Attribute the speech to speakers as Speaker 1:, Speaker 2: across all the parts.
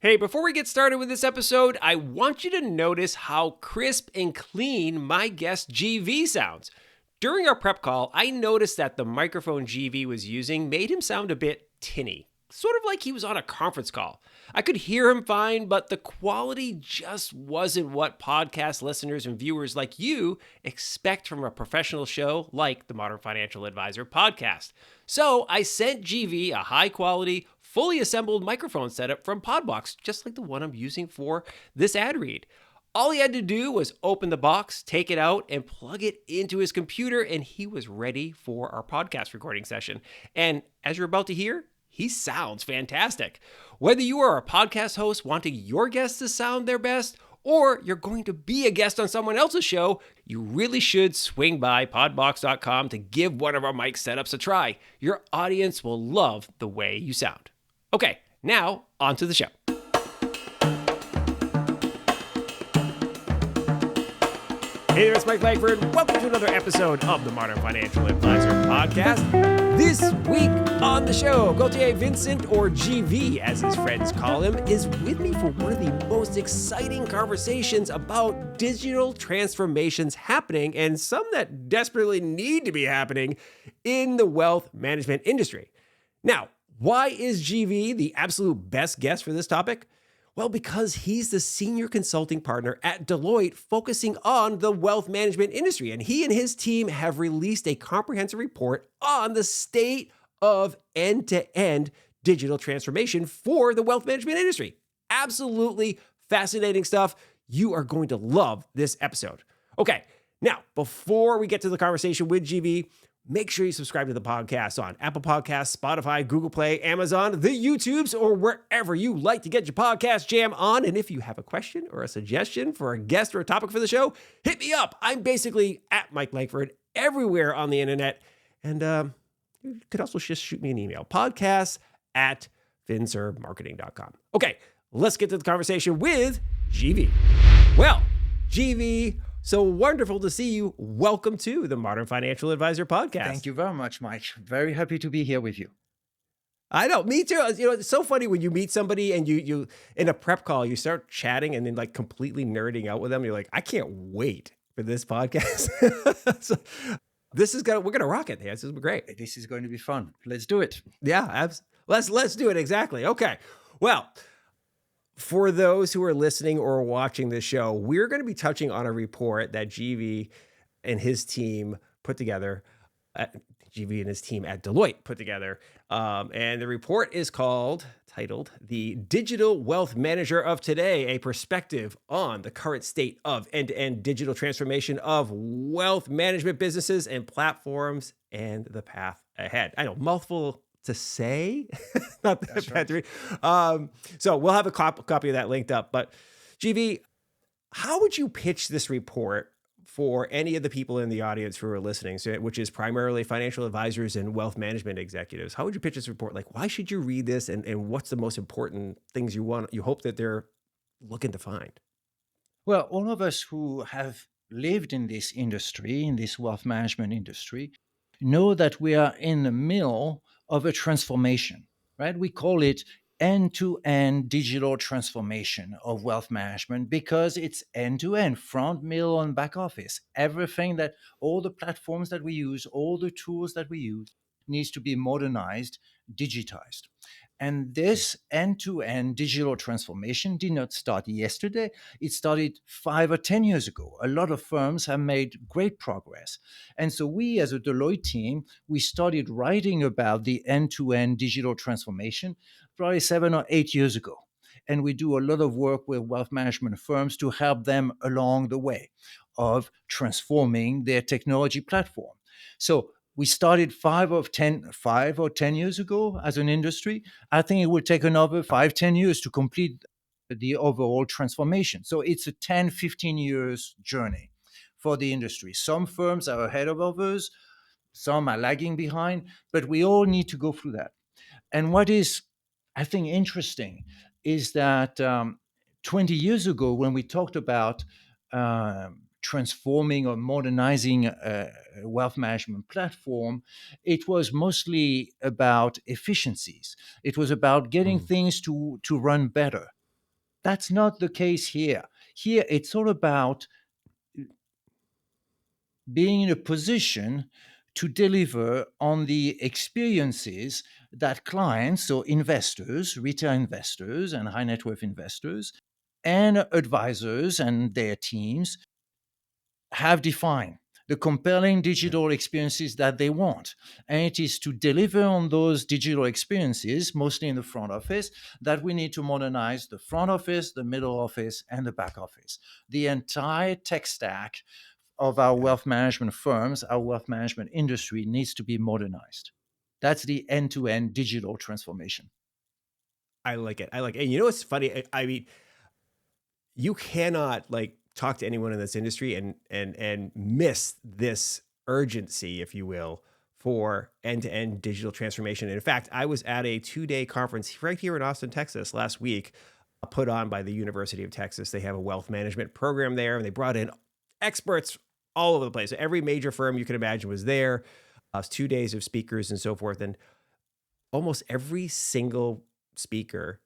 Speaker 1: Hey, before we get started with this episode, I want you to notice how crisp and clean my guest GV sounds. During our prep call, I noticed that the microphone GV was using made him sound a bit tinny, sort of like he was on a conference call. I could hear him fine, but the quality just wasn't what podcast listeners and viewers like you expect from a professional show like the Modern Financial Advisor podcast. So I sent GV a high quality, fully assembled microphone setup from Podbox, just like the one I'm using for this ad read. All he had to do was open the box, take it out, and plug it into his computer, and he was ready for our podcast recording session. And as you're about to hear, he sounds fantastic. Whether you are a podcast host wanting your guests to sound their best, or you're going to be a guest on someone else's show, you really should swing by podbox.com to give one of our mic setups a try. Your audience will love the way you sound. Okay, now on to the show. Hey there, it's Mike Langford. Welcome to another episode of the Modern Financial Advisor podcast. This week on the show, Gauthier Vincent, or GV as his friends call him, is with me for one of the most exciting conversations about digital transformations happening and some that desperately need to be happening in the wealth management industry. Now, why is GV the absolute best guest for this topic? Well, because he's the senior consulting partner at Deloitte focusing on the wealth management industry. And he and his team have released a comprehensive report on the state of end-to-end digital transformation for the wealth management industry. Absolutely fascinating stuff. You are going to love this episode. Okay, now, before we get to the conversation with GV, make sure you subscribe to the podcast on Apple Podcasts, Spotify, Google Play, Amazon, the YouTubes, or wherever you like to get your podcast jam on. And if you have a question or a suggestion for a guest or a topic for the show, hit me up. I'm basically at Mike Langford everywhere on the internet. And you could also just shoot me an email, podcast@finservmarketing.com. Okay, let's get to the conversation with GV. Well, GV, so wonderful to see you. Welcome to the Modern Financial Advisor podcast.
Speaker 2: Thank you very much, Mike. Very happy to be here with you.
Speaker 1: I know, me too. You know, it's so funny when you meet somebody and you in a prep call, you start chatting and then like completely nerding out with them. You're like, I can't wait for this podcast. So we're gonna rock it. This is great.
Speaker 2: This is going to be fun. Let's do it.
Speaker 1: Yeah, let's do it. Exactly. Okay. Well, for those who are listening or watching this show, we're going to be touching on a report that GV and his team put together. GV and his team at Deloitte put together. And the report is titled The Digital Wealth Manager of Today, a perspective on the current state of end-to-end digital transformation of wealth management businesses and platforms and the path ahead. I know, mouthful to say, not that
Speaker 2: That's
Speaker 1: bad to read. So we'll have a copy of that linked up. But GV, how would you pitch this report for any of the people in the audience who are listening, which is primarily financial advisors and wealth management executives? How would you pitch this report? Like, why should you read this, and what's the most important things you hope that they're looking to find?
Speaker 2: Well, all of us who have lived in this industry, in this wealth management industry, know that we are in the middle of a transformation, right? We call it end-to-end digital transformation of wealth management because it's end-to-end, front, middle, and back office. Everything that all the platforms that we use, all the tools that we use needs to be modernized, digitized. And this end-to-end digital transformation did not start yesterday. It started 5 or 10 years ago. A lot of firms have made great progress. And so we, as a Deloitte team, we started writing about the end-to-end digital transformation probably 7 or 8 years ago. And we do a lot of work with wealth management firms to help them along the way of transforming their technology platform. So we started 5 or 10 years ago as an industry. I think it will take another 5-10 years to complete the overall transformation. So it's a 10-15 years journey for the industry. Some firms are ahead of others, some are lagging behind, but we all need to go through that. And what is, I think, interesting is that 20 years ago, when we talked about transforming or modernizing a wealth management platform, it was mostly about efficiencies. It was about getting things to run better. That's not the case here. Here, it's all about being in a position to deliver on the experiences that clients, so investors, retail investors, and high net worth investors, and advisors and their teams have defined the compelling
Speaker 1: Yeah.
Speaker 2: digital experiences that they want. And it is to deliver on those digital experiences, mostly in the front office, that we need to modernize the front office, the middle office, and the back office. The entire tech stack of our
Speaker 1: Yeah.
Speaker 2: wealth management firms, our wealth management industry needs to be modernized. That's the end to end digital transformation.
Speaker 1: I like it. I like it. And you know what's funny? I mean, you cannot like talk to anyone in this industry and miss this urgency, if you will, for end-to-end digital transformation. And in fact, I was at a 2-day conference right here in Austin, Texas last week, put on by the University of Texas. They have a wealth management program there, and they brought in experts all over the place. So every major firm you can imagine was there. 2 days of speakers and so forth. And almost every single speaker,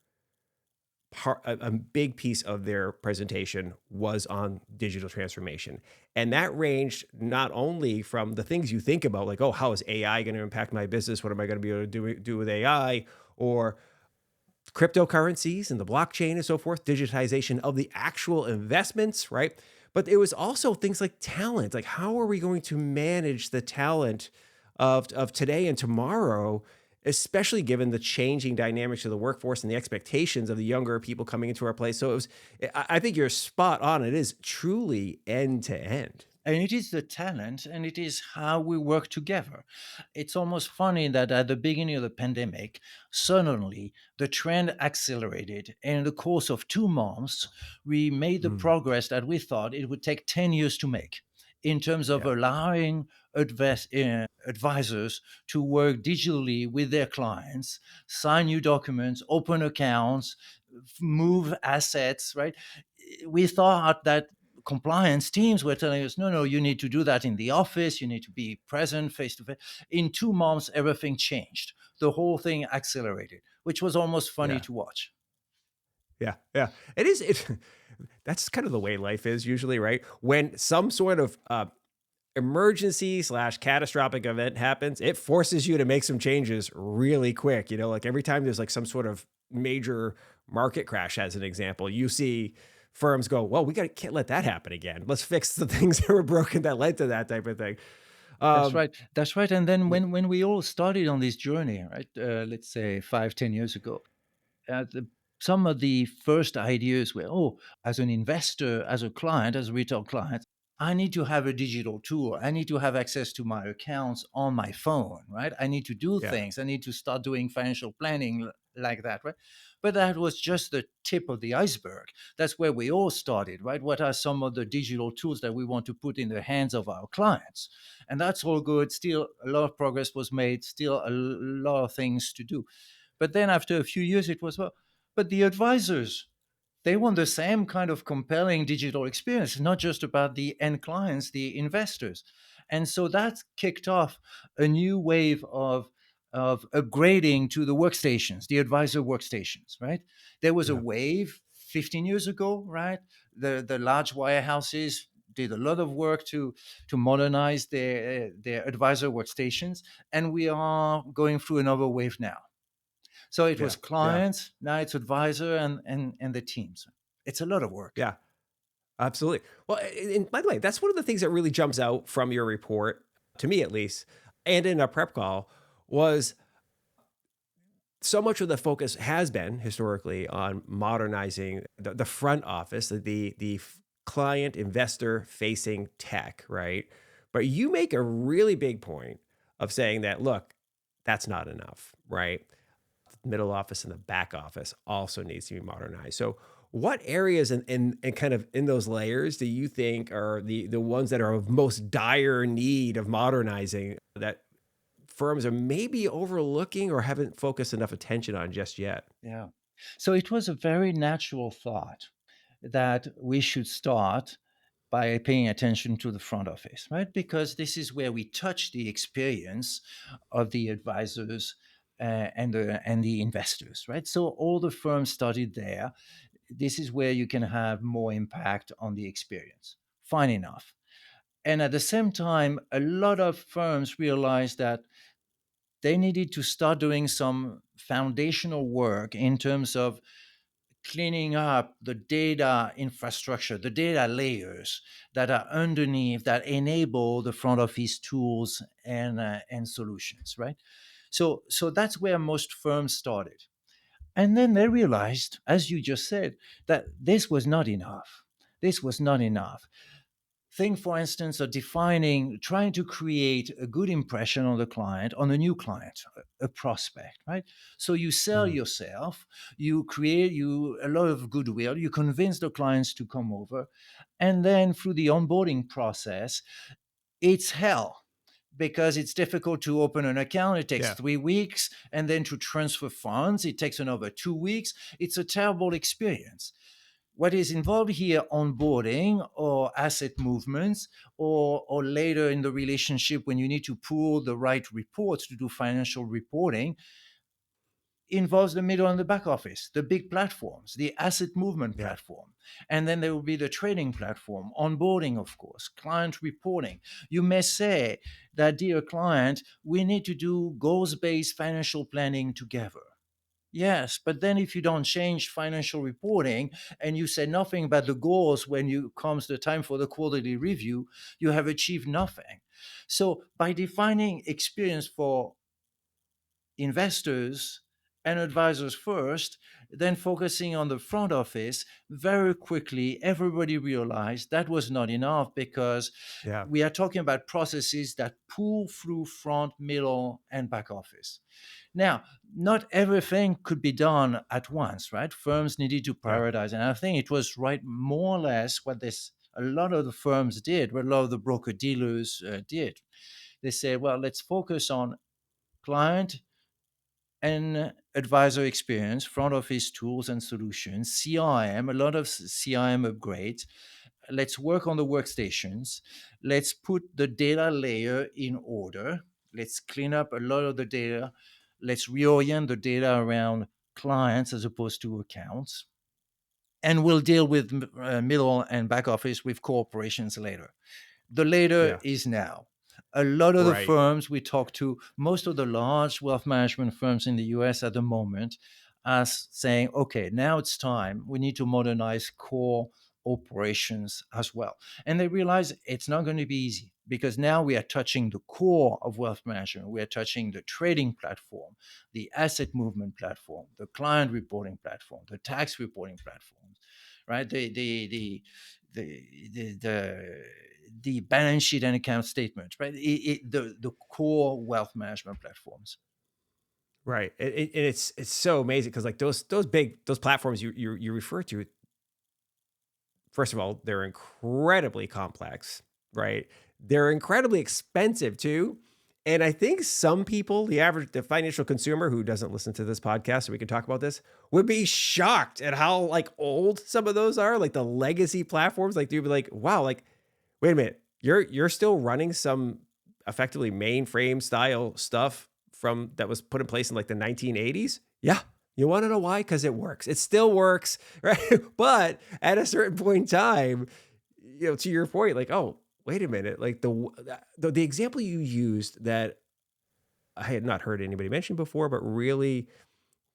Speaker 1: a big piece of their presentation was on digital transformation. And that ranged not only from the things you think about, like, oh, how is AI going to impact my business? What am I going to be able to do with AI? Or cryptocurrencies and the blockchain and so forth, digitization of the actual investments, right? But it was also things like talent. Like, how are we going to manage the talent of today and tomorrow, especially given the changing dynamics of the workforce and the expectations of the younger people coming into our place? So it was, I think you're spot on. It is truly end to end.
Speaker 2: And it is the talent and it is how we work together. It's almost funny that at the beginning of the pandemic, suddenly the trend accelerated. And in the course of 2 months, we made the
Speaker 1: Mm,
Speaker 2: progress that we thought it would take 10 years to make in terms of
Speaker 1: yeah,
Speaker 2: allowing advisors to work digitally with their clients, sign new documents, open accounts, move assets, right? We thought that compliance teams were telling us, no, no, you need to do that in the office. You need to be present face to face. In 2 months, everything changed. The whole thing accelerated, which was almost funny
Speaker 1: yeah,
Speaker 2: to watch.
Speaker 1: yeah, yeah. It is. That's kind of the way life is usually, right? When some sort of emergency slash catastrophic event happens, it forces you to make some changes really quick. You know, like every time there's like some sort of major market crash, as an example, you see firms go, well, can't let that happen again. Let's fix the things that were broken that led to that type of thing.
Speaker 2: That's
Speaker 1: Um,
Speaker 2: right. That's right. And then
Speaker 1: yeah,
Speaker 2: when we all started on this journey, right, let's say 5, 10 years ago, the, some of the first ideas were, oh, as an investor, as a client, as a retail client, I need to have a digital tool. I need to have access to my accounts on my phone, right? I need to do
Speaker 1: yeah,
Speaker 2: things. I need to start doing financial planning like that, right? But that was just the tip of the iceberg. That's where we all started, right? What are some of the digital tools that we want to put in the hands of our clients? And that's all good. Still, a lot of progress was made, still, a lot of things to do. But then after a few years, it was, well, but the advisors, they want the same kind of compelling digital experience, not just about the end clients, the investors. And so that kicked off a new wave of upgrading to the workstations, the advisor workstations, right? There was a
Speaker 1: yeah,
Speaker 2: wave 15 years ago, right? The large wirehouses did a lot of work to modernize their advisor workstations, and we are going through another wave now. So it was
Speaker 1: yeah, yeah,
Speaker 2: clients, now it's advisor and the teams. It's a lot of work.
Speaker 1: yeah. Absolutely. Well, and by the way, that's one of the things that really jumps out from your report, to me at least, and in our prep call, was so much of the focus has been historically on modernizing the front office, client investor facing tech, right? But you make a really big point of saying that, look, that's not enough, right? The middle office and the back office also needs to be modernized. So what areas and kind of in those layers do you think are the ones that are of most dire need of modernizing that firms are maybe overlooking or haven't focused enough attention on just yet?
Speaker 2: Yeah. So it was a very natural thought that we should start by paying attention to the front office, right? Because this is where we touch the experience of the advisors and the investors, right? So all the firms started there. this is where you can have more impact on the experience. Fine enough. And at the same time, a lot of firms realized that they needed to start doing some foundational work in terms of cleaning up the data infrastructure, the data layers that are underneath that enable the front office tools and solutions, right? So that's where most firms started. And then they realized, as you just said, that this was not enough. This was not enough. Think, for instance, of defining, trying to create a good impression on the client, on a new client, a prospect, right? So you sell
Speaker 1: Mm.
Speaker 2: yourself, you create you a lot of goodwill, you convince the clients to come over, and then through the onboarding process, it's hell because it's difficult to open an account. It takes
Speaker 1: Yeah.
Speaker 2: 3 weeks, and then to transfer funds, it takes another 2 weeks. It's a terrible experience. What is involved here, onboarding or asset movements, or later in the relationship when you need to pull the right reports to do financial reporting, involves the middle and the back office, the big platforms, the asset movement
Speaker 1: Yeah.
Speaker 2: platform. And then there will be the trading platform, onboarding, of course, client reporting. You may say that, dear client, we need to do goals based financial planning together. Yes, but then if you don't change financial reporting and you say nothing about the goals when you comes the time for the quarterly review, you have achieved nothing. So by defining experience for investors and advisors first, then focusing on the front office, very quickly everybody realized that was not enough because
Speaker 1: Yeah.
Speaker 2: we are talking about processes that pull through front, middle, and back office. Now, not everything could be done at once, right? Firms needed to
Speaker 1: Yeah.
Speaker 2: prioritize. And I think it was right more or less what this a lot of the firms did, what a lot of the broker dealers did. They said, well, let's focus on client and advisor experience, front office tools and solutions, CRM, a lot of CRM upgrades. Let's work on the workstations. Let's put the data layer in order. Let's clean up a lot of the data. Let's reorient the data around clients as opposed to accounts. And we'll deal with middle and back office with corporations later. The later
Speaker 1: Yeah.
Speaker 2: is now. A lot of the
Speaker 1: Right.
Speaker 2: firms we talk to, most of the large wealth management firms in the US at the moment, are saying, okay, now it's time. We need to modernize core operations as well. And they realize it's not going to be easy because now we are touching the core of wealth management. We are touching the trading platform, the asset movement platform, the client reporting platform, the tax reporting platforms, right? The balance sheet and account statement, right? The core wealth management platforms.
Speaker 1: Right. And it's so amazing because like those platforms you refer to, first of all, they're incredibly complex, right? They're incredibly expensive too. And I think some people, the financial consumer who doesn't listen to this podcast, so we can talk about this, would be shocked at how like old some of those are, like the legacy platforms. Like you'd be like, wow, like, wait a minute, you're still running some effectively mainframe style stuff from that was put in place in like the 1980s? Yeah. You want to know why? Because it works. It still works, right? But at a certain point in time, to your point, like, oh, wait a minute, like the example you used that I had not heard anybody mention before, but really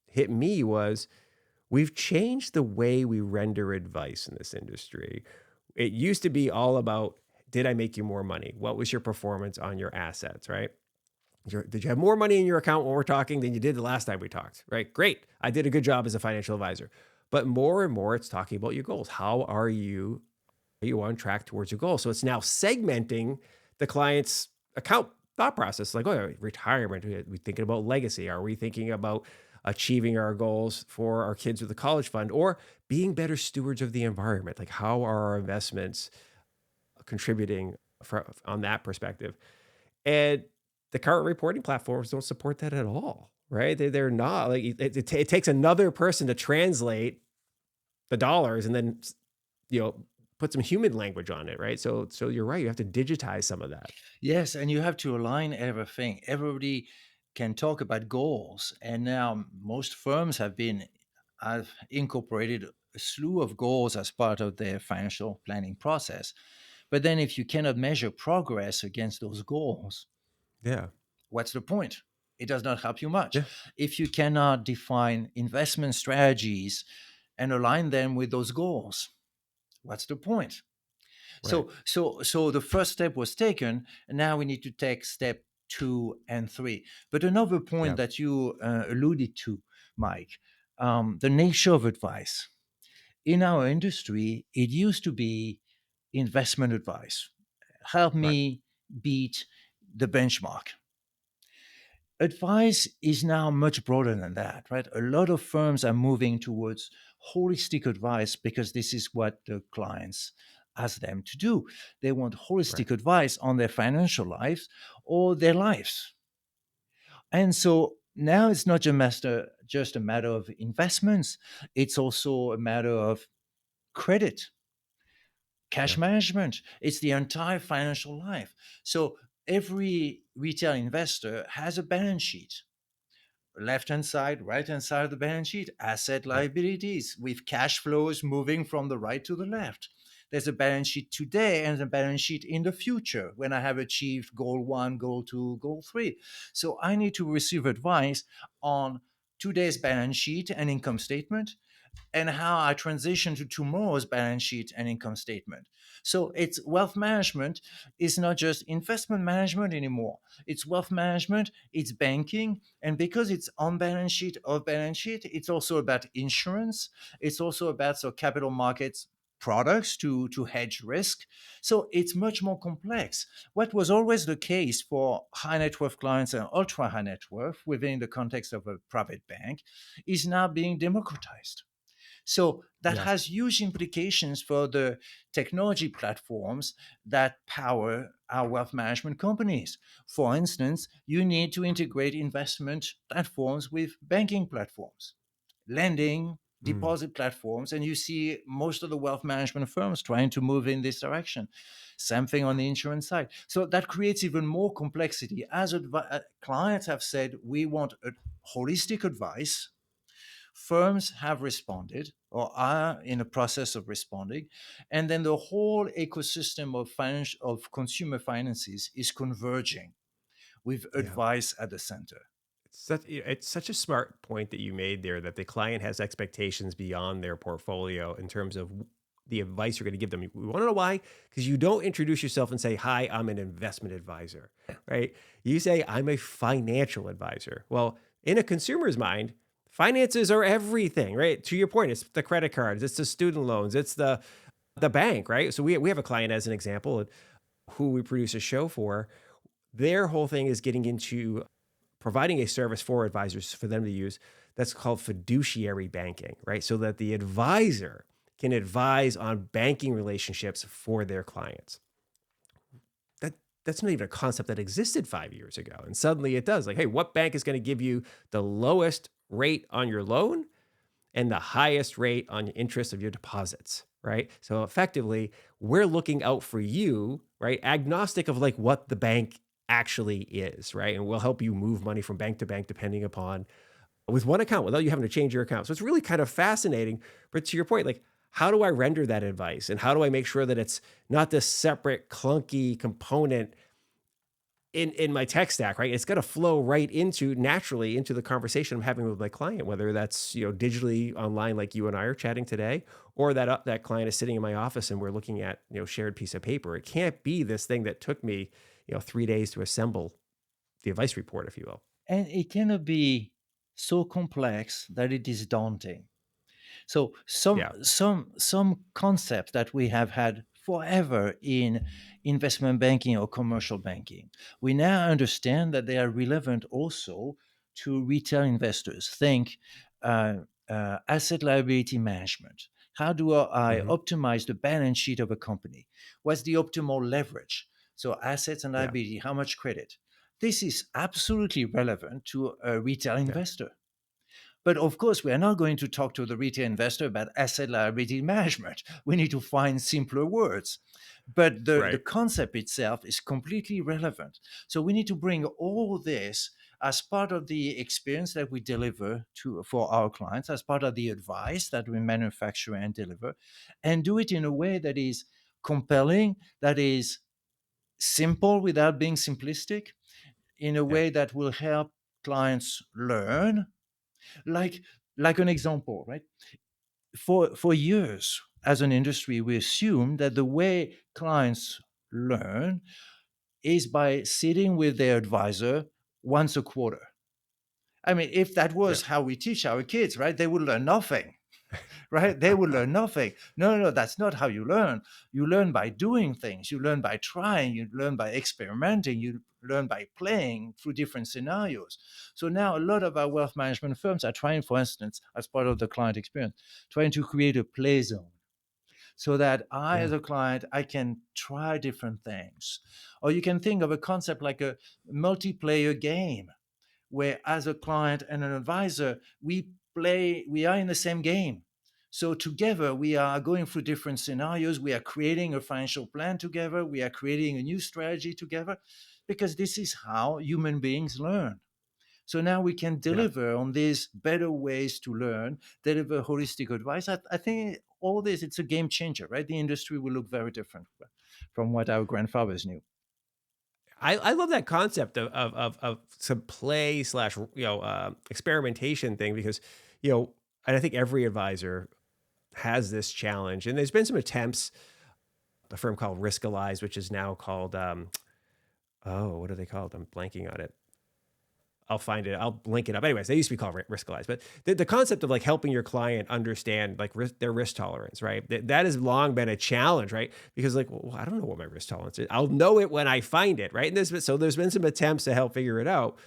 Speaker 1: hit me was we've changed the way we render advice in this industry. It used to be all about, did I make you more money? What was your performance on your assets, right? Did you have more money in your account when we're talking than you did the last time we talked, right? Great. I did a good job as a financial advisor. But more and more, it's talking about your goals. How are you on track towards your goal? So it's now segmenting the client's account thought process. Like, oh, retirement. Are we thinking about legacy? Are we thinking about achieving our goals for our kids with a college fund or being better stewards of the environment? Like, how are our investments contributing on that perspective? And the current reporting platforms don't support that at all, right? They're not like it takes another person to translate the dollars and then you know put some human language on it, right? So you're right. You have to digitize some of that.
Speaker 2: Yes, and you have to align everything. Everybody can talk about goals, and now most firms have incorporated a slew of goals as part of their financial planning process. But then, if you cannot measure progress against those goals,
Speaker 1: Yeah.
Speaker 2: what's the point? It does not help you much.
Speaker 1: Yeah.
Speaker 2: If you cannot define investment strategies and align them with those goals, what's the point?
Speaker 1: Right.
Speaker 2: So the first step was taken, and now we need to take step 2 and 3. But another point
Speaker 1: Yeah.
Speaker 2: that you alluded to, Mike, the nature of advice. In our industry, it used to be investment advice. Help
Speaker 1: Right.
Speaker 2: me beat the benchmark. Advice is now much broader than that, right? A lot of firms are moving towards holistic advice because this is what the clients ask them to do. They want
Speaker 1: Right.
Speaker 2: holistic advice on their financial lives or their lives. And so now it's not just a matter of investments, it's also a matter of credit, cash
Speaker 1: Yeah.
Speaker 2: management. It's the entire financial life. So every retail investor has a balance sheet, left hand side, right hand side of the balance sheet, asset
Speaker 1: Right.
Speaker 2: liabilities with cash flows moving from the right to the left. There's a balance sheet today and a balance sheet in the future when I have achieved goal 1, goal 2, goal 3. So I need to receive advice on today's balance sheet and income statement and how I transition to tomorrow's balance sheet and income statement. So it's wealth management is not just investment management anymore. It's wealth management, it's banking, and because it's on balance sheet, off balance sheet, it's also about insurance. It's also about capital markets products to hedge risk. So it's much more complex. What was always the case for high net worth clients and ultra high net worth within the context of a private bank is now being democratized. So that
Speaker 1: Yeah.
Speaker 2: has huge implications for the technology platforms that power our wealth management companies. For instance, you need to integrate investment platforms with banking platforms, lending,
Speaker 1: Mm.
Speaker 2: deposit platforms, and you see most of the wealth management firms trying to move in this direction. Same thing on the insurance side. So that creates even more complexity. As clients have said, we want a holistic advice. Firms have responded or are in a process of responding, and then the whole ecosystem of consumer finances is converging with
Speaker 1: Yeah.
Speaker 2: advice at the center.
Speaker 1: It's such a smart point that you made there that the client has expectations beyond their portfolio in terms of the advice you're going to give them. We want to know why? Because you don't introduce yourself and say, "Hi, I'm an investment advisor," right? You say, "I'm a financial advisor." Well, in a consumer's mind, finances are everything, right? To your point, it's the credit cards, it's the student loans, it's the bank, right? So we have a client as an example who we produce a show for. Their whole thing is getting into providing a service for advisors for them to use that's called fiduciary banking, right? So that the advisor can advise on banking relationships for their clients. That that's not even a concept that existed 5 years ago. And suddenly it does. Like, hey, what bank is going to give you the lowest rate on your loan and the highest rate on interest of your deposits, right? So effectively, we're looking out for you, right? Agnostic of like what the bank actually is, right? And we'll help you move money from bank to bank depending upon with one account without you having to change your account. So it's really kind of fascinating. But to your point, like, how do I render that advice? And how do I make sure that it's not this separate, clunky component in my tech stack, right? It's got to flow right into naturally into the conversation I'm having with my client, whether that's digitally online like you and I are chatting today, or that client is sitting in my office and we're looking at shared piece of paper. It can't be this thing that took me 3 days to assemble the advice report, if you will.
Speaker 2: And it cannot be so complex that it is daunting. So
Speaker 1: Yeah.
Speaker 2: some concepts that we have had forever in investment banking or commercial banking, we now understand that they are relevant also to retail investors. Think asset liability management. How do I
Speaker 1: Hmm.
Speaker 2: optimize the balance sheet of a company? What's the optimal leverage? So assets and
Speaker 1: Yeah.
Speaker 2: liability, how much credit? This is absolutely relevant to a retail
Speaker 1: Yeah.
Speaker 2: investor. But of course, we are not going to talk to the retail investor about asset liability management. We need to find simpler words. But the
Speaker 1: Right.
Speaker 2: concept itself is completely relevant. So we need to bring all this as part of the experience that we deliver for our clients, as part of the advice that we manufacture and deliver, and do it in a way that is compelling, that is simple without being simplistic, in a
Speaker 1: Yeah.
Speaker 2: way that will help clients learn. Like like an example, right? For years as an industry, we assume that the way clients learn is by sitting with their advisor once a quarter. I mean, if that
Speaker 1: Yeah.
Speaker 2: was how we teach our kids, right, they would learn nothing, right? They would learn nothing. No, no, no, that's not how you learn. You learn by doing things. You learn by trying. You learn by experimenting. You learn by playing through different scenarios. So now a lot of our wealth management firms are trying, for instance, as part of the client experience, trying to create a play zone so that I,
Speaker 1: Yeah.
Speaker 2: as a client, I can try different things. Or you can think of a concept like a multiplayer game where, as a client and an advisor, we are in the same game. So together we are going through different scenarios. We are creating a financial plan together. We are creating a new strategy together, because this is how human beings learn. So now we can
Speaker 1: Yeah.
Speaker 2: deliver on these better ways to learn, deliver holistic advice. I think all this, it's a game changer, right? The industry will look very different from what our grandfathers knew.
Speaker 1: I love that concept of some play slash experimentation thing because and I think every advisor has this challenge, and there's been some attempts. A firm called Riskalyze, which is now called oh, what are they called? I'm blanking on it. I'll find it. I'll link it up. Anyways, they used to be called Riskalyze, but the concept of like helping your client understand like their risk tolerance, right? That has long been a challenge, right? Because like, well, I don't know what my risk tolerance is. I'll know it when I find it, right? And there's been some attempts to help figure it out,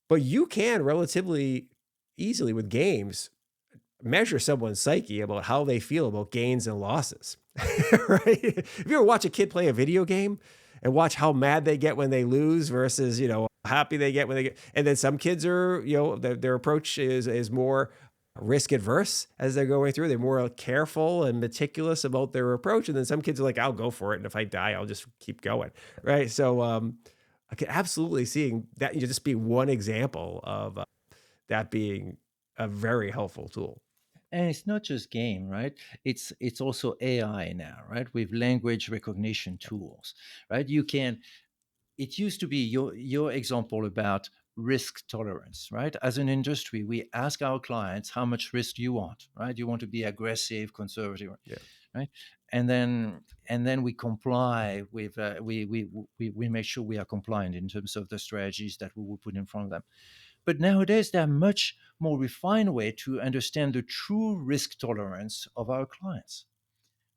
Speaker 1: but you can relatively easily with games measure someone's psyche about how they feel about gains and losses, right? If you ever watch a kid play a video game and watch how mad they get when they lose versus, happy they get when they get, and then some kids are, their approach is more risk adverse as they're going through. They're more careful and meticulous about their approach. And then some kids are like, I'll go for it. And if I die, I'll just keep going. Right. So, I could absolutely seeing that just be one example of that being a very helpful tool.
Speaker 2: And it's not just game, right? It's also AI now, right? With language recognition tools, right? You can. It used to be your example about risk tolerance, right? As an industry, we ask our clients how much risk do you want, right? You want to be aggressive, conservative,
Speaker 1: Yeah.
Speaker 2: right? And then we comply with we make sure we are compliant in terms of the strategies that we will put in front of them. But nowadays, there are much more refined way to understand the true risk tolerance of our clients,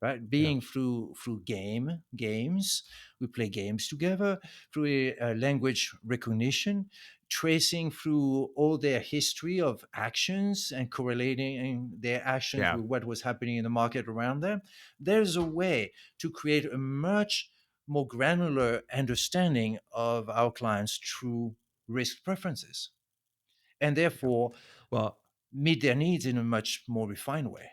Speaker 2: right?
Speaker 1: Yeah.
Speaker 2: Being through games, we play games together, through a language recognition, tracing through all their history of actions and correlating their actions
Speaker 1: Yeah.
Speaker 2: with what was happening in the market around them. There's a way to create a much more granular understanding of our clients' true risk preferences, and
Speaker 1: Yeah.
Speaker 2: therefore
Speaker 1: Well,
Speaker 2: meet their needs in a much more refined way.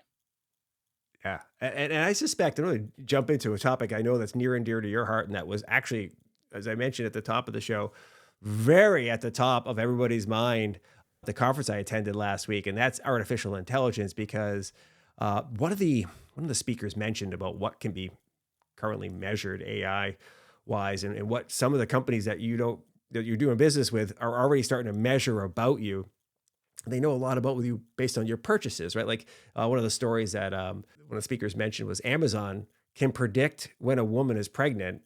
Speaker 1: yeah. And I suspect, I'm going to jump into a topic I know that's near and dear to your heart. And that was actually, as I mentioned at the top of the show, very at the top of everybody's mind at the conference I attended last week. And that's artificial intelligence, because one of the speakers mentioned about what can be currently measured AI wise, and what some of the companies that you're doing business with are already starting to measure about you. They know a lot about you based on your purchases, right? Like one of the stories that one of the speakers mentioned was Amazon can predict when a woman is pregnant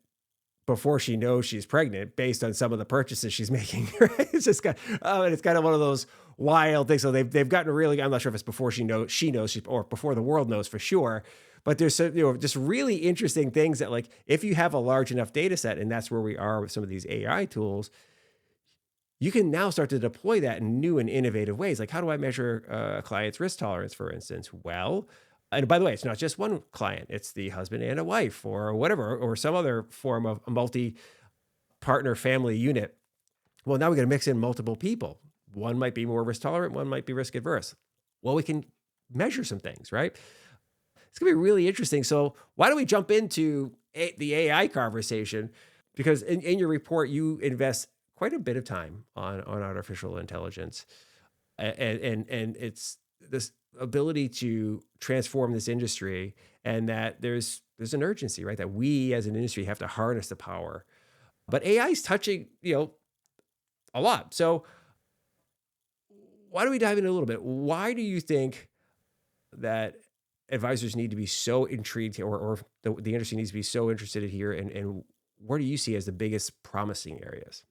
Speaker 1: before she knows she's pregnant based on some of the purchases she's making. Right? It's just and it's kind of one of those wild things. So they've gotten really, I'm not sure if it's before she knows or before the world knows for sure. But there's just really interesting things that, like, if you have a large enough data set, and that's where we are with some of these AI tools, you can now start to deploy that in new and innovative ways. Like, how do I measure a client's risk tolerance, for instance? Well, and by the way, it's not just one client, it's the husband and a wife or whatever, or some other form of a multi partner family unit. Well, now we got to mix in multiple people. One might be more risk tolerant, one might be risk adverse. Well, we can measure some things, right? It's going to be really interesting. So, why don't we jump into the AI conversation? Because in your report, you invest quite a bit of time on artificial intelligence, and it's this ability to transform this industry, and that there's an urgency, right? That we as an industry have to harness the power. But AI is touching, a lot. So why don't we dive into a little bit? Why do you think that advisors need to be so intrigued, or the industry needs to be so interested here, and where do you see as the biggest promising areas?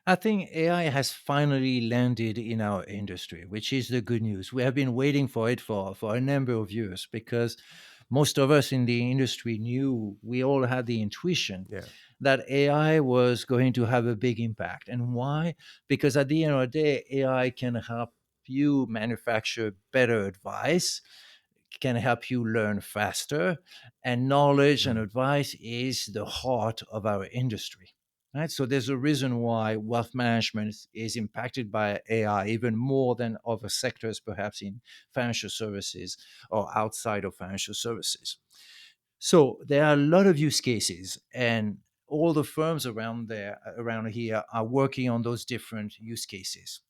Speaker 2: I think AI has finally landed in our industry, which is the good news. We have been waiting for it for a number of years because most of us in the industry knew, we all had the intuition
Speaker 1: Yeah.
Speaker 2: that AI was going to have a big impact. And why? Because at the end of the day, AI can help you manufacture better advice, can help you learn faster, and knowledge and
Speaker 1: Mm.
Speaker 2: advice is the heart of our industry. Right? So there's a reason why wealth management is impacted by AI even more than other sectors, perhaps in financial services or outside of financial services. So there are a lot of use cases, and all the firms around here are working on those different use cases,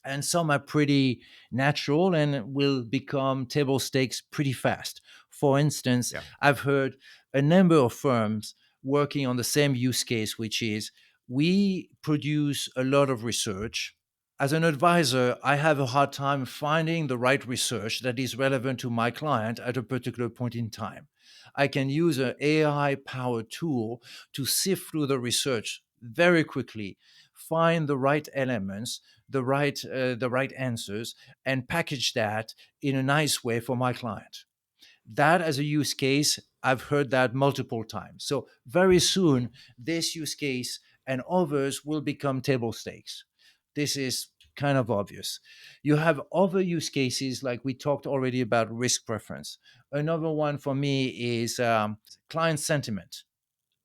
Speaker 2: and some are pretty natural and will become table stakes pretty fast. For instance,
Speaker 1: Yeah.
Speaker 2: I've heard a number of firms working on the same use case, which is we produce a lot of research. As an advisor, I have a hard time finding the right research that is relevant to my client at a particular point in time. I can use an AI powered tool to sift through the research very quickly, find the right elements, the right answers, and package that in a nice way for my client. That as a use case, I've heard that multiple times. So very soon, this use case and others will become table stakes. This is kind of obvious. You have other use cases, like we talked already about risk preference. Another one for me is client sentiment.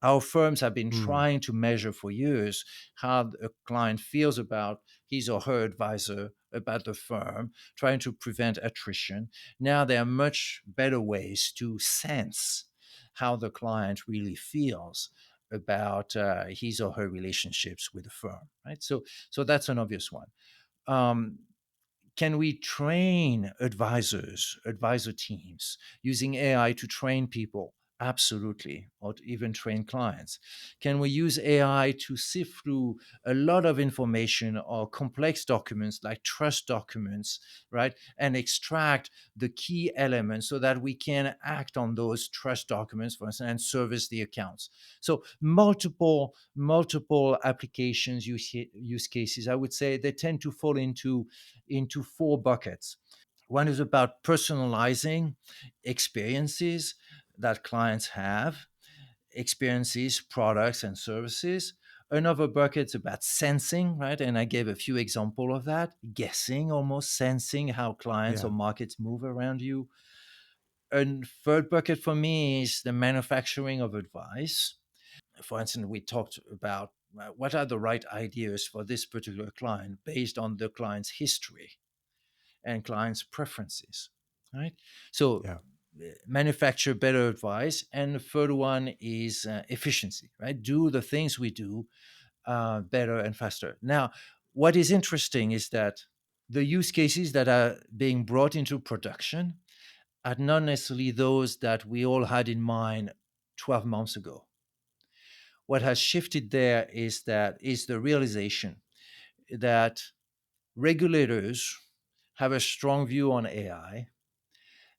Speaker 2: Our firms have been
Speaker 1: Mm.
Speaker 2: trying to measure for years how a client feels about his or her advisor, about the firm, trying to prevent attrition. Now there are much better ways to sense how the client really feels about his or her relationships with the firm, right? So that's an obvious one. Um, can we train advisor teams using AI to train people? Absolutely, or to even train clients. Can we use AI to sift through a lot of information or complex documents like trust documents, right? And extract the key elements so that we can act on those trust documents, for instance, and service the accounts. So multiple applications, use cases, I would say they tend to fall into four buckets. One is about personalizing experiences that clients have, experiences, products, and services. Another bucket is about sensing, right? And I gave a few examples of that, guessing, almost sensing how clients or
Speaker 1: Yeah.
Speaker 2: markets move around you. A third bucket for me is the manufacturing of advice. For instance, we talked about what are the right ideas for this particular client based on the client's history and clients' preferences, right? So
Speaker 1: Yeah.
Speaker 2: manufacture better advice. And the third one is efficiency, right? Do the things we do better and faster. Now, what is interesting is that the use cases that are being brought into production are not necessarily those that we all had in mind 12 months ago. What has shifted there is the realization that regulators have a strong view on AI.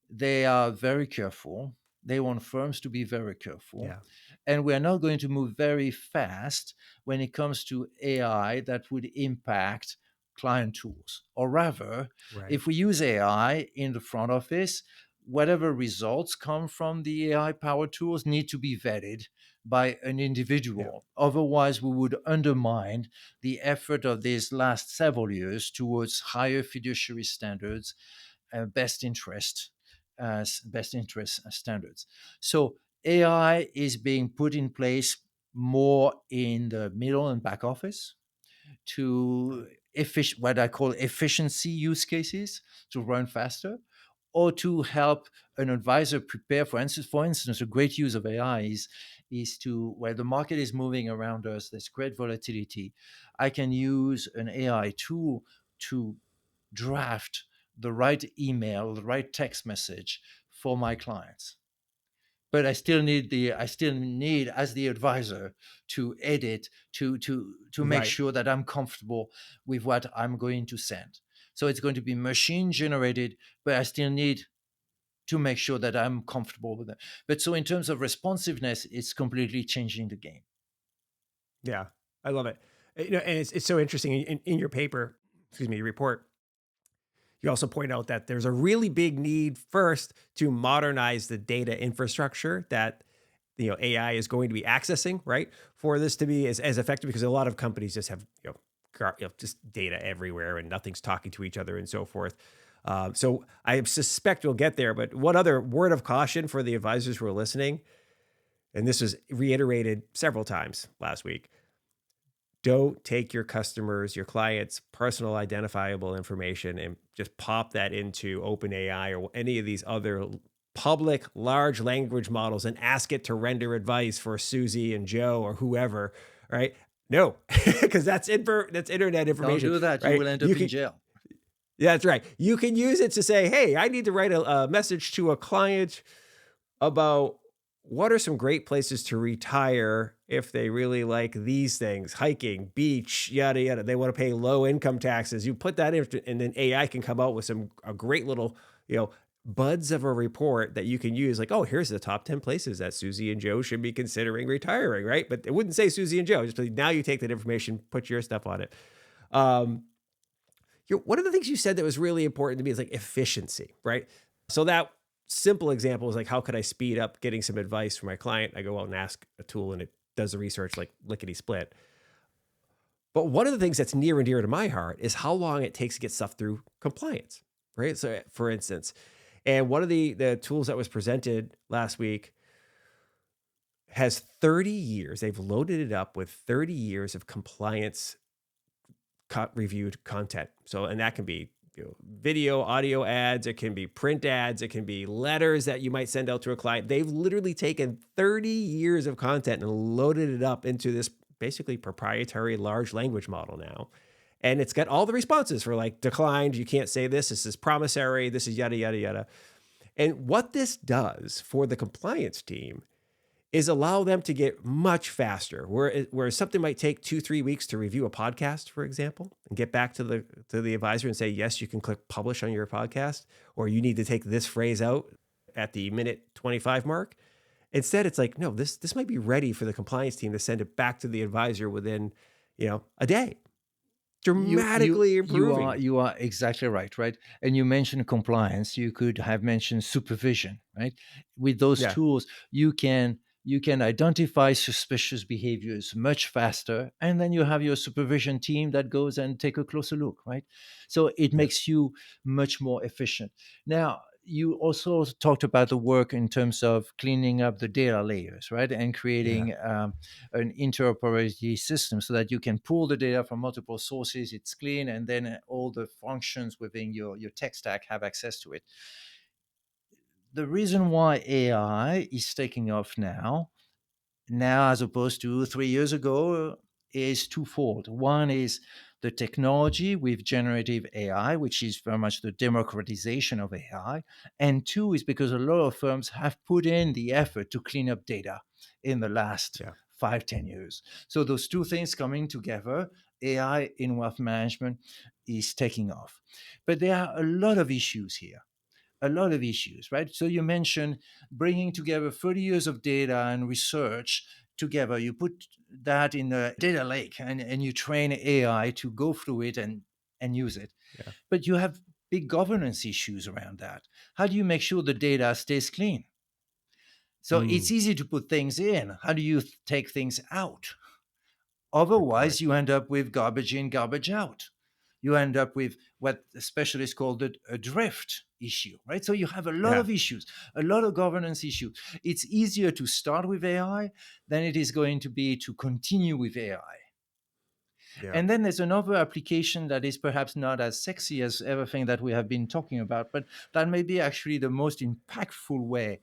Speaker 2: They are very careful. They want firms to be very careful.
Speaker 1: Yeah.
Speaker 2: And we are not going to move very fast when it comes to AI that would impact client tools. Or rather,
Speaker 1: Right.
Speaker 2: if we use AI in the front office, whatever results come from the AI powered tools need to be vetted by an
Speaker 1: Yeah.
Speaker 2: individual. Otherwise, we would undermine the effort of these last several years towards higher fiduciary standards, best interest standards. So AI is being put in place more in the middle and back office to what I call efficiency use cases to run faster, or to help an advisor prepare. For instance, a great use of AI is to, where the market is moving around us, there's great volatility. I can use an AI tool to draft the right email, the right text message for my clients. But I still need as the advisor to edit, to make
Speaker 1: Right.
Speaker 2: sure that I'm comfortable with what I'm going to send. So it's going to be machine generated, but I still need to make sure that I'm comfortable with it. But so in terms of responsiveness, it's completely changing the game.
Speaker 1: Yeah. I love it. And it's so interesting in your paper, excuse me, your report. You also point out that there's a really big need first to modernize the data infrastructure that AI is going to be accessing, right? For this to be as effective, because a lot of companies just have just data everywhere and nothing's talking to each other and so forth. So I suspect we'll get there. But one other word of caution for the advisors who are listening, and this was reiterated several times last week: don't take your customers, your clients' personal identifiable information and just pop that into OpenAI or any of these other public large language models and ask it to render advice for Susie and Joe or whoever, right? No, because that's internet
Speaker 2: Don't
Speaker 1: information,
Speaker 2: do that. You
Speaker 1: right?
Speaker 2: will end
Speaker 1: You
Speaker 2: up in
Speaker 1: can
Speaker 2: jail.
Speaker 1: Yeah, that's right. You can use it to say, hey, I need to write a message to a client about what are some great places to retire if they really like these things: hiking, beach, yada yada. They want to pay low income taxes. You put that in, and then AI can come out with a great little, buds of a report that you can use. Like, oh, here's the top 10 places that Susie and Joe should be considering retiring, right? But it wouldn't say Susie and Joe. Just now you take that information, put your stuff on it. Um, one of the things you said that was really important to me is like efficiency, right? So that simple example is like, how could I speed up getting some advice from my client? I go out and ask a tool and it does the research like lickety split. But one of the things that's near and dear to my heart is how long it takes to get stuff through compliance, right? So for instance, and one of the tools that was presented last week has 30 years. They've loaded it up with 30 years of compliance reviewed content. So, and that can be video, audio ads, it can be print ads, it can be letters that you might send out to a client. They've literally taken 30 years of content and loaded it up into this basically proprietary large language model now. And it's got all the responses for like declined, you can't say this is promissory, this is yada, yada, yada. And what this does for the compliance team is allow them to get much faster. Where something might take 2-3 weeks to review a podcast, for example, and get back to the advisor and say, yes, you can click publish on your podcast, or you need to take this phrase out at the minute 25 mark. Instead, it's like, no, this might be ready for the compliance team to send it back to the advisor within, a day. Dramatically
Speaker 2: You are
Speaker 1: improving.
Speaker 2: you are exactly right, right? And you mentioned compliance. You could have mentioned supervision, right? With those
Speaker 1: Yeah,
Speaker 2: tools, you can identify suspicious behaviors much faster, and then you have your supervision team that goes and take a closer look, right? So it
Speaker 1: yeah,
Speaker 2: makes you much more efficient. Now, you also talked about the work in terms of cleaning up the data layers, right, and
Speaker 1: yeah,
Speaker 2: creating an interoperability system so that you can pull the data from multiple sources. It's clean, and then all the functions within your tech stack have access to it. The reason why AI is taking off now as opposed to 3 years ago is twofold. One is the technology with generative AI, which is very much the democratization of AI. And two is because a lot of firms have put in the effort to clean up data in the last
Speaker 1: yeah.
Speaker 2: 5-10 years. So those two things coming together, AI in wealth management is taking off. But there are a lot of issues here, a lot of issues, right? So you mentioned bringing together 30 years of data and research together. You put that in a data lake, and you train AI to go through it and use it.
Speaker 1: Yeah.
Speaker 2: But you have big governance issues around that. How do you make sure the data stays clean? So
Speaker 1: Mm,
Speaker 2: it's easy to put things in. How do you take things out?
Speaker 1: good point.
Speaker 2: Otherwise, you end up with garbage in, garbage out. You end up with what specialists call a drift issue, right? So you have a lot
Speaker 1: Yeah.
Speaker 2: of issues, a lot of governance issues. It's easier to start with AI than it is going to be to continue with AI.
Speaker 1: Yeah.
Speaker 2: And then there's another application that is perhaps not as sexy as everything that we have been talking about, but that may be actually the most impactful way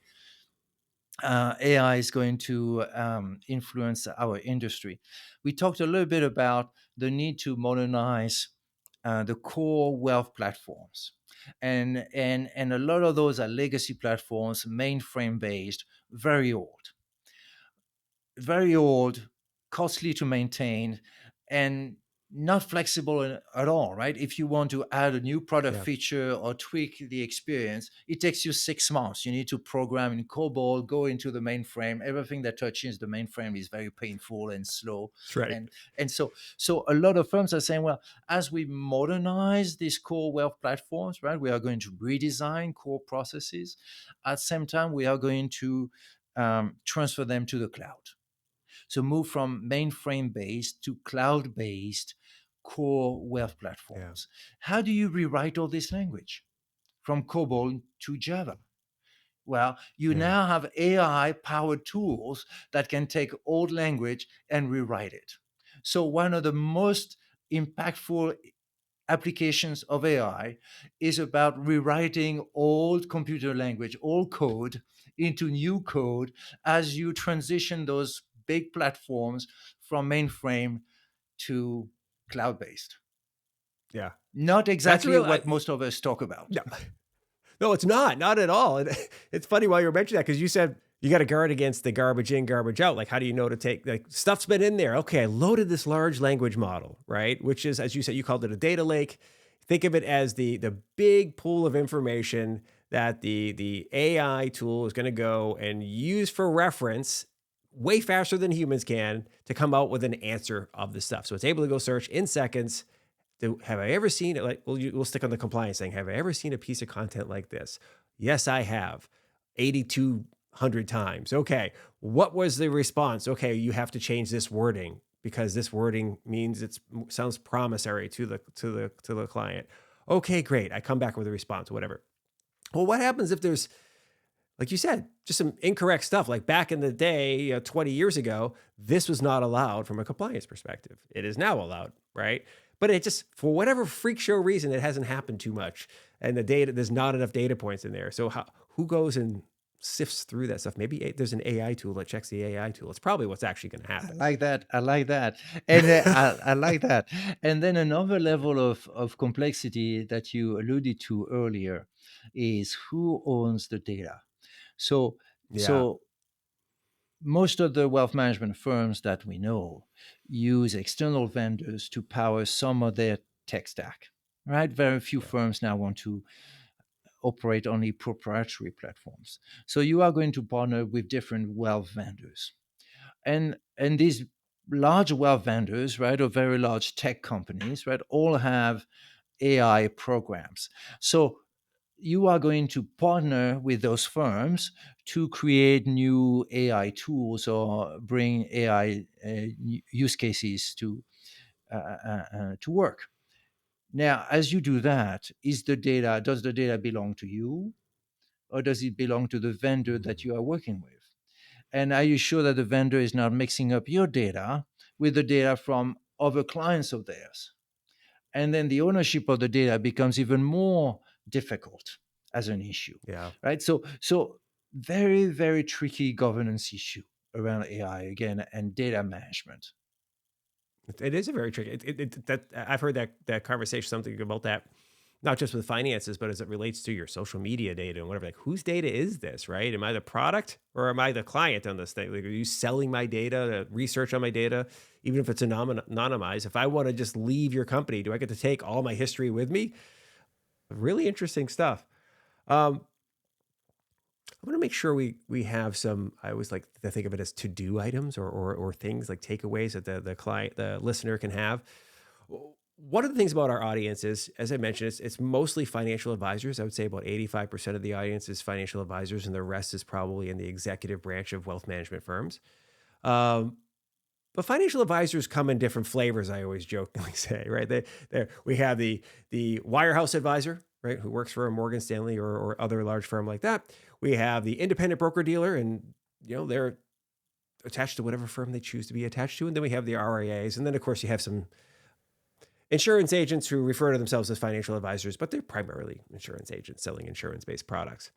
Speaker 2: AI is going to influence our industry. We talked a little bit about the need to modernize the core wealth platforms. And a lot of those are legacy platforms, mainframe based, very old, costly to maintain, and not flexible at all, right? If you want to add a new product
Speaker 1: Yeah.
Speaker 2: feature or tweak the experience, it takes you 6 months. You need to program in COBOL, go into the mainframe. Everything that touches the mainframe is very painful and slow.
Speaker 1: That's right.
Speaker 2: And so a lot of firms are saying, well, as we modernize these core wealth platforms, right, we are going to redesign core processes. At the same time, we are going to transfer them to the cloud. So move from mainframe based to cloud based core wealth
Speaker 1: Yeah.
Speaker 2: platforms. How do you rewrite all this language from COBOL to Java? Well, you
Speaker 1: Yeah.
Speaker 2: now have AI powered tools that can take old language and rewrite it. So, one of the most impactful applications of AI is about rewriting old computer language, old code into new code as you transition those big platforms from mainframe to cloud based.
Speaker 1: Yeah.
Speaker 2: Not
Speaker 1: That's a
Speaker 2: exactly
Speaker 1: real,
Speaker 2: what most of us talk about.
Speaker 1: no, no, it's not at all. It's funny why you were mentioning that because you said you got to guard against the garbage in, garbage out. Like, how do you know to take, like, stuff's been in there? Okay, I loaded this large language model, right? Which is, as you said, you called it a data lake. Think of it as the big pool of information that the AI tool is going to go and use for reference way faster than humans can to come out with an answer of the stuff. So it's able to go search in seconds. Have I ever seen it? Like, we'll stick on the compliance thing. Have I ever seen a piece of content like this? Yes, I have. 8,200 times. Okay. What was the response? Okay, you have to change this wording because this wording means it sounds promissory to the client. Okay, great. I come back with a response, whatever. Well, what happens if there's, like you said, just some incorrect stuff? Like back in the day, 20 years ago, this was not allowed from a compliance perspective. It is now allowed, right? But it just, for whatever freak show reason, it hasn't happened too much. And the data, there's not enough data points in there. So who goes and sifts through that stuff? Maybe there's an AI tool that checks the AI tool. It's probably what's actually going to
Speaker 2: I
Speaker 1: happen.
Speaker 2: like that. I like that. And I like that. And then another level of complexity that you alluded to earlier is who owns the data. So,
Speaker 1: Yeah.
Speaker 2: so most of the wealth management firms that we know use external vendors to power some of their tech stack, right? Very few
Speaker 1: Yeah.
Speaker 2: firms now want to operate only proprietary platforms. So you are going to partner with different wealth vendors. And these large wealth vendors, right, or very large tech companies, right, all have AI programs. So you are going to partner with those firms to create new AI tools or bring AI use cases to work. Now, as you do that, does the data belong to you, or does it belong to the vendor that you are working with? And are you sure that the vendor is not mixing up your data with the data from other clients of theirs? And then the ownership of the data becomes even more difficult as an issue,
Speaker 1: Yeah.
Speaker 2: right? So very, very tricky governance issue around AI again and data management.
Speaker 1: It is a very tricky. That I've heard that conversation, something about that, not just with finances, but as it relates to your social media data and whatever. Like, whose data is this, right? Am I the product or am I the client on this thing? Like, are you selling my data, research on my data, even if it's anonymized? If I want to just leave your company, do I get to take all my history with me? Really interesting stuff. I want to make sure we have some. I always like to think of it as to do items or things like takeaways that the listener can have. One of the things about our audience is, as I mentioned, it's mostly financial advisors. I would say about 85% of the audience is financial advisors, and the rest is probably in the executive branch of wealth management firms. Um, but financial advisors come in different flavors. I always jokingly say, right? We have the wirehouse advisor, right, who works for a Morgan Stanley or other large firm like that. We have the independent broker dealer, and they're attached to whatever firm they choose to be attached to. And then we have the RIAs, and then of course you have some insurance agents who refer to themselves as financial advisors, but they're primarily insurance agents selling insurance-based products.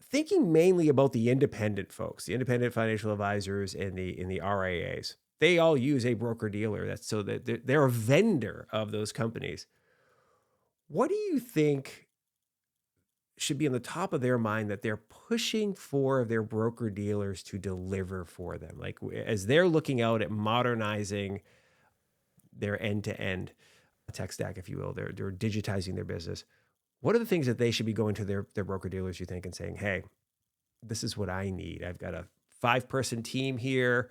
Speaker 1: Thinking mainly about the independent folks, the independent financial advisors and the RIAs. They all use a broker dealer. That's so that they're a vendor of those companies. What do you think should be on the top of their mind that they're pushing for their broker dealers to deliver for them? Like as they're looking out at modernizing their end-to-end tech stack, if you will, they're digitizing their business. What are the things that they should be going to their broker dealers, you think, and saying, hey, this is what I need. I've got a 5-person team here.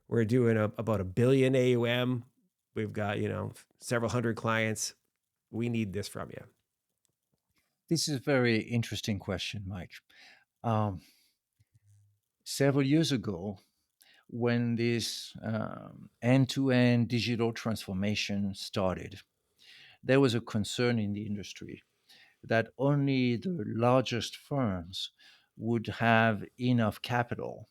Speaker 1: We're doing about a billion AUM. We've got, several hundred clients. We need this from you.
Speaker 2: This is a very interesting question, Mike. Um, Several years ago, when this end to end digital transformation started, there was a concern in the industry that only the largest firms would have enough capital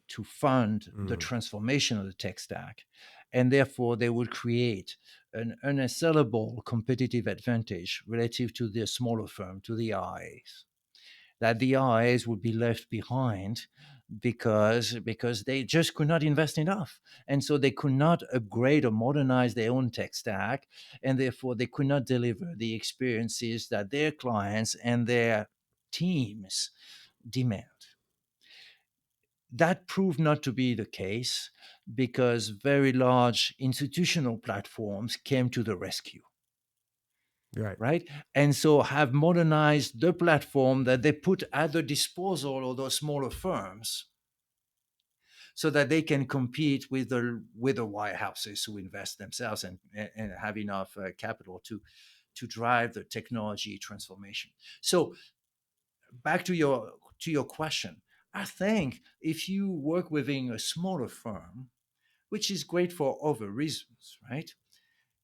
Speaker 2: to fund the
Speaker 1: Mm,
Speaker 2: transformation of the tech stack. And therefore, they would create an unassailable competitive advantage relative to the smaller firm, to the IAs. That the IAs would be left behind because they just could not invest enough. And so they could not upgrade or modernize their own tech stack. And therefore, they could not deliver the experiences that their clients and their teams demand. That proved not to be the case because very large institutional platforms came to the rescue,
Speaker 1: right.
Speaker 2: right? And so have modernized the platform that they put at the disposal of those smaller firms so that they can compete with the wirehouses who invest themselves and have enough capital to drive the technology transformation. So back to your question, I think if you work within a smaller firm, which is great for other reasons, right?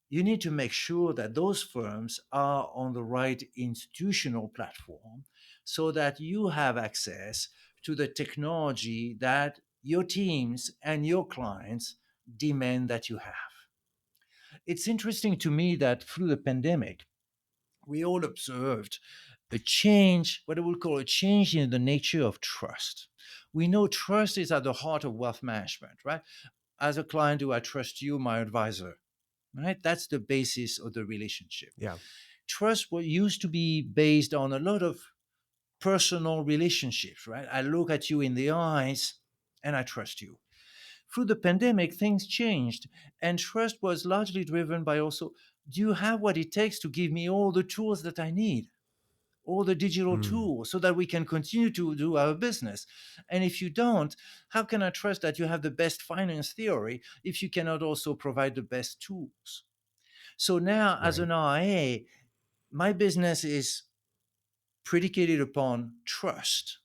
Speaker 2: You need to make sure that those firms are on the right institutional platform so that you have access to the technology that your teams and your clients demand that you have. It's interesting to me that through the pandemic, we all observed a change, what I would call a change in the nature of trust. We know trust is at the heart of wealth management, right? As a client, do I trust you, my advisor? Right? That's the basis of the relationship.
Speaker 1: Yeah.
Speaker 2: Trust what used to be based on a lot of personal relationships, right? I look at you in the eyes and I trust you. Through the pandemic, things changed, and trust was largely driven by also, do you have what it takes to give me all the tools that I need? All the digital
Speaker 1: Mm,
Speaker 2: tools so that we can continue to do our business. And if you don't, how can I trust that you have the best finance theory if you cannot also provide the best tools? So now, as
Speaker 1: right.
Speaker 2: an RIA, my business is predicated upon trust.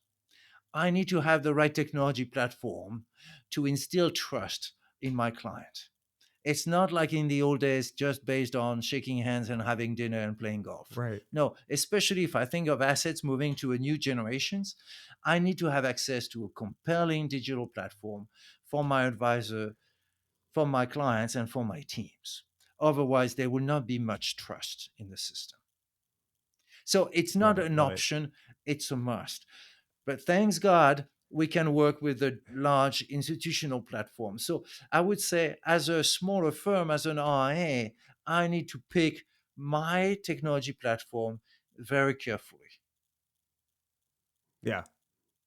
Speaker 2: I need to have the right technology platform to instill trust in my client. It's not like in the old days, just based on shaking hands and having dinner and playing golf.
Speaker 1: Right.
Speaker 2: No, especially if I think of assets moving to a new generations, I need to have access to a compelling digital platform for my advisor, for my clients, and for my teams. Otherwise, there will not be much trust in the system. So it's not
Speaker 1: Love it.
Speaker 2: an
Speaker 1: Love it.
Speaker 2: option, it's a must. But thanks God, we can work with a large institutional platform. So I would say, as a smaller firm, as an RIA, I need to pick my technology platform very carefully.
Speaker 1: Yeah.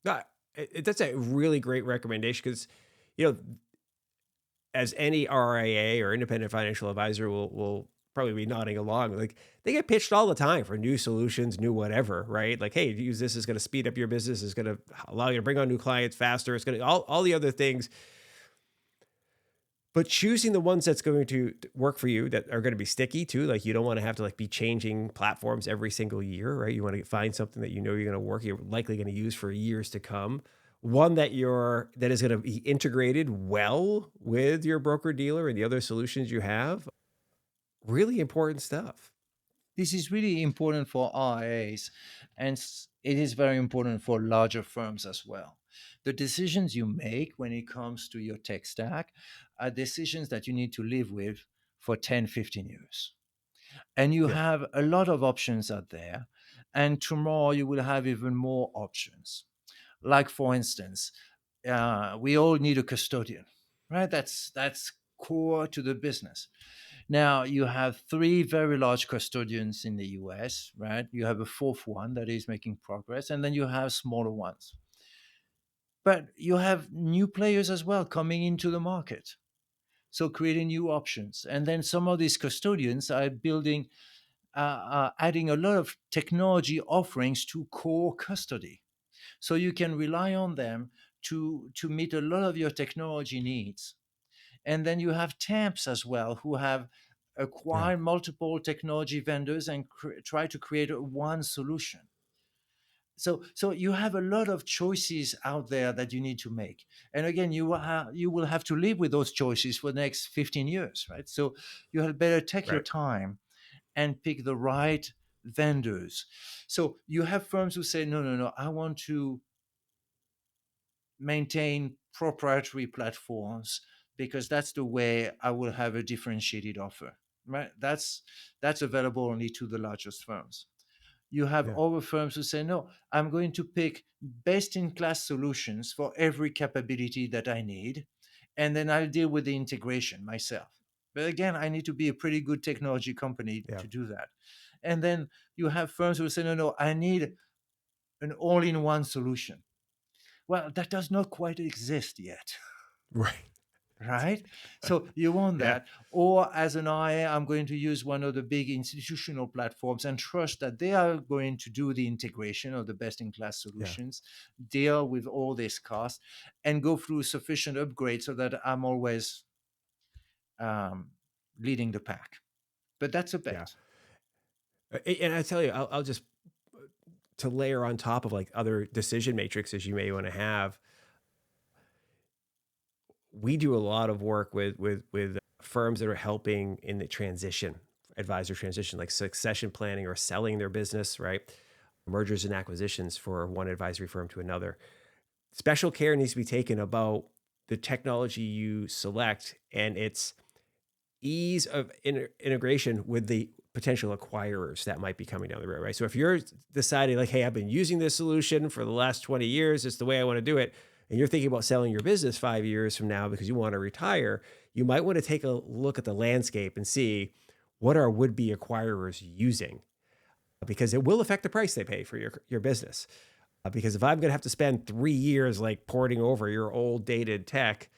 Speaker 1: No, that's a really great recommendation because, you know, as any RIA or independent financial advisor will probably be nodding along. Like they get pitched all the time for new solutions, new whatever, right? Like, hey, use this is going to speed up your business, is going to allow you to bring on new clients faster. It's going to all the other things. But choosing the ones that's going to work for you that are going to be sticky too. Like you don't want to have to like be changing platforms every single year, right? You want to find something that you know you're going to work, you're likely going to use for years to come. One that is going to be integrated well with your broker dealer and the other solutions you have. Really important stuff.
Speaker 2: This is really important for RIAs, and it is very important for larger firms as well. The decisions you make when it comes to your tech stack are decisions that you need to live with for 10, 15 years. And you
Speaker 1: Yeah.
Speaker 2: have a lot of options out there. And tomorrow you will have even more options. Like, for instance, we all need a custodian, right? That's core to the business. Now you have three very large custodians in the US, right? You have a fourth one that is making progress, and then you have smaller ones. But you have new players as well coming into the market. So creating new options. And then some of these custodians are building, adding a lot of technology offerings to core custody. So you can rely on them to meet a lot of your technology needs. And then you have TAMPs as well, who have
Speaker 1: Yeah.
Speaker 2: acquired multiple technology vendors and try to create one solution. So you have a lot of choices out there that you need to make. And again, you will have to live with those choices for the next 15 years, right? So you had better take your
Speaker 1: Right.
Speaker 2: time and pick the right vendors. So you have firms who say, no, no, no, I want to maintain proprietary platforms because that's the way I will have a differentiated offer. Right? That's available only to the largest firms. You have
Speaker 1: Yeah.
Speaker 2: other firms who say, no, I'm going to pick best in class solutions for every capability that I need, and then I'll deal with the integration myself. But again, I need to be a pretty good technology company
Speaker 1: Yeah.
Speaker 2: to do that. And then you have firms who say, no, no, I need an all in one solution. Well, that does not quite exist yet,
Speaker 1: Right.
Speaker 2: right? So you want
Speaker 1: Yeah.
Speaker 2: that. Or as an IA, I'm going to use one of the big institutional platforms and trust that they are going to do the integration of the best in class
Speaker 1: Yeah.
Speaker 2: solutions, deal with all this cost, and go through sufficient upgrades so that I'm always um, leading the pack. But that's a
Speaker 1: Yeah.
Speaker 2: bet.
Speaker 1: And I tell you, I'll just to layer on top of like other decision matrices you may want to have. We do a lot of work with firms that are helping in the transition, advisor transition, like succession planning or selling their business, right? Mergers and acquisitions for one advisory firm to another. Special care needs to be taken about the technology you select and its ease of integration with the potential acquirers that might be coming down the road, right? So if you're deciding like, hey, I've been using this solution for the last 20 years, it's the way I want to do it, and you're thinking about selling your business 5 years from now because you want to retire, you might want to take a look at the landscape and see what are would-be acquirers using, because it will affect the price they pay for your business. Because if I'm going to have to spend 3 years like porting over your old dated tech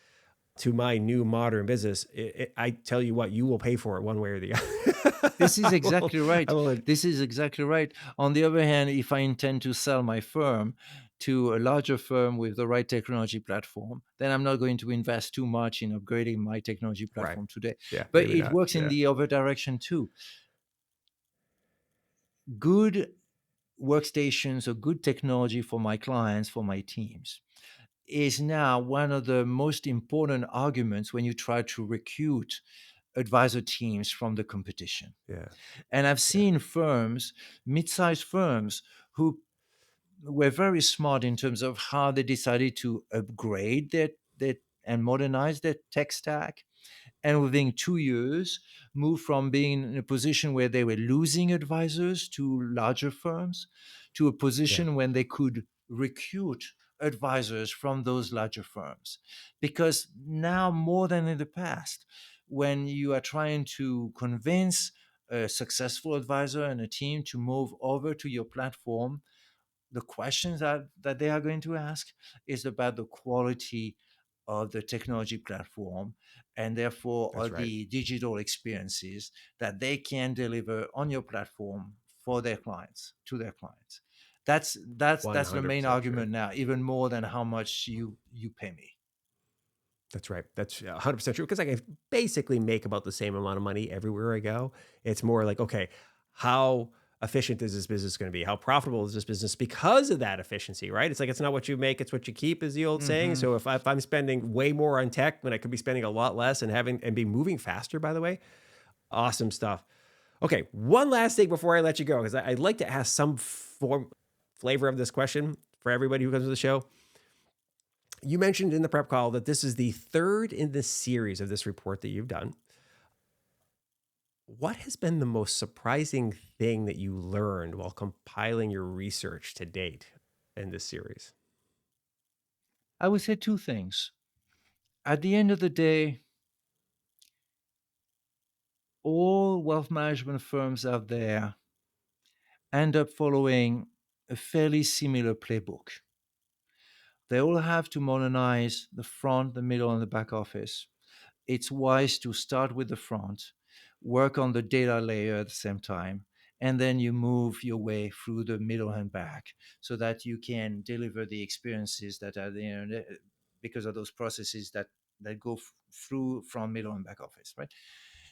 Speaker 1: to my new modern business, I tell you what, you will pay for it one way or the other.
Speaker 2: This is exactly
Speaker 1: I
Speaker 2: right.
Speaker 1: will,
Speaker 2: This is exactly right. On the other hand, if I intend to sell my firm to a larger firm with the right technology platform, then I'm not going to invest too much in upgrading my technology
Speaker 1: right.
Speaker 2: platform today.
Speaker 1: Yeah,
Speaker 2: But
Speaker 1: maybe
Speaker 2: it
Speaker 1: not.
Speaker 2: works in
Speaker 1: Yeah,
Speaker 2: the other direction too. Good workstations or good technology for my clients, for my teams, is now one of the most important arguments when you try to recruit advisor teams from the competition.
Speaker 1: yeah,
Speaker 2: And I've
Speaker 1: yeah,
Speaker 2: seen firms, mid-sized firms, who were very smart in terms of how they decided to upgrade their and modernize their tech stack. And within 2 years, move from being in a position where they were losing advisors to larger firms to a
Speaker 1: yeah,
Speaker 2: position when they could recruit advisors from those larger firms. Because now, more than in the past, when you are trying to convince a successful advisor and a team to move over to your platform, the questions that they are going to ask is about the quality of the technology platform and therefore
Speaker 1: that's
Speaker 2: of
Speaker 1: right.
Speaker 2: the digital experiences that they can deliver on your platform for their clients, to their clients. That's the main
Speaker 1: 100% true.
Speaker 2: argument now, even more than how much you pay me.
Speaker 1: That's right. That's 100% true because I can basically make about the same amount of money everywhere I go. It's more like, okay, how efficient is this business going to be? How profitable is this business because of that efficiency, right? It's like, it's not what you make, it's what you keep, is the old saying.
Speaker 2: Hmm.
Speaker 1: So if I'm spending way more on tech when I could be spending a lot less and be moving faster, by the way, awesome stuff. Okay, one last thing before I let you go, because I'd like to ask some flavor of this question for everybody who comes to the show. You mentioned in the prep call that this is the third in the series of this report that you've done. what has been the most surprising thing that you learned while compiling your research to date in this series?
Speaker 2: I would say two things. At the end of the day, all wealth management firms out there end up following a fairly similar playbook. They all have to modernize the front, the middle, and the back office. It's wise to start with the front, work on the data layer at the same time, and then you move your way through the middle and back so that you can deliver the experiences that are there because of those processes that go through front, middle, and back office, right?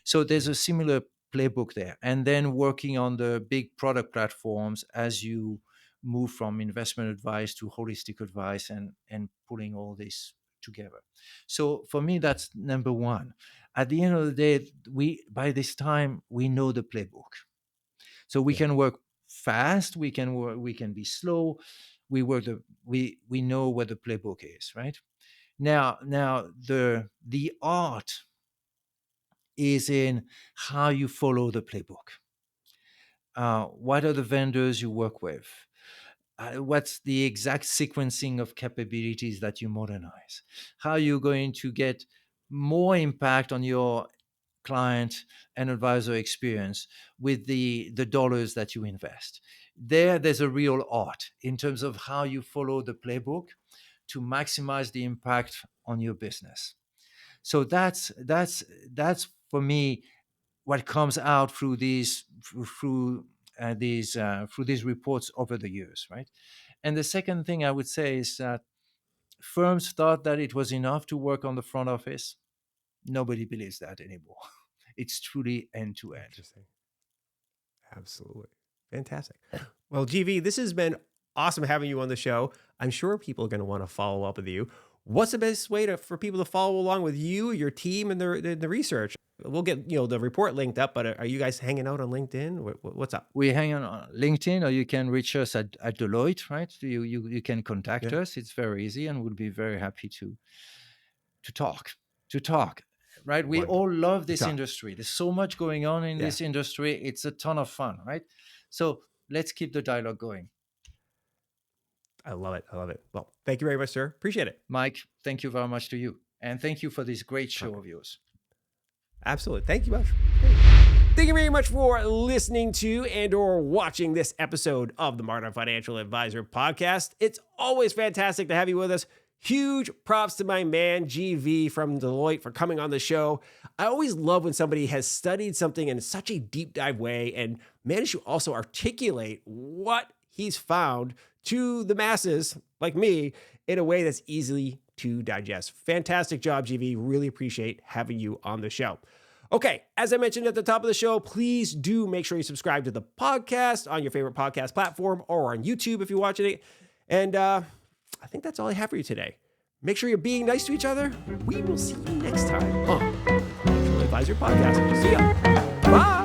Speaker 2: So there's a similar playbook there. And then working on the big product platforms as you move from investment advice to holistic advice and pulling all this together. So for me, that's number one. At the end of the day, we by this time we know the playbook. So we
Speaker 1: Yeah.
Speaker 2: can work fast, we can be slow. We know what the playbook is, right? Now the art is in how you follow the playbook. What are the vendors you work with? What's the exact sequencing of capabilities that you modernize? How are you going to get more impact on your client and advisor experience with the dollars that you invest? There's a real art in terms of how you follow the playbook to maximize the impact on your business. So that's for me what comes out through these reports over the years, right? And the second thing I would say is that firms thought that it was enough to work on the front office. Nobody believes that anymore. It's truly end to end.
Speaker 1: Interesting. Absolutely. Fantastic. Well, GV, this has been awesome having you on the show. I'm sure people are going to want to follow up with you. What's the best way for people to follow along with you, your team, and the research? We'll get the report linked up, but are you guys hanging out on LinkedIn? What's up?
Speaker 2: We hang on LinkedIn, or you can reach us at Deloitte, right? You can contact us. It's very easy, and we'll be very happy to talk. Right? We
Speaker 1: Wonderful.
Speaker 2: all love this
Speaker 1: talk.
Speaker 2: industry. There's so much going on in this industry. It's a ton of fun, right? So let's keep the dialogue going.
Speaker 1: I love it. Well, thank you very much, sir. Appreciate it.
Speaker 2: Mike, thank you very much to you. And thank you for this great show of yours.
Speaker 1: Absolutely. Thank you much. Thank you very much for listening to and or watching this episode of the Modern Financial Advisor podcast. It's always fantastic to have you with us. Huge props to my man, GV from Deloitte, for coming on the show. I always love when somebody has studied something in such a deep dive way and managed to also articulate what he's found to the masses like me in a way that's easy to digest. Fantastic job, GV. Really appreciate having you on the show. Okay, as I mentioned at the top of the show, please do make sure you subscribe to the podcast on your favorite podcast platform or on YouTube if you're watching it. And I think that's all I have for you today. Make sure you're being nice to each other. We will see you next time on Financial Advisor Podcast. See ya. Bye.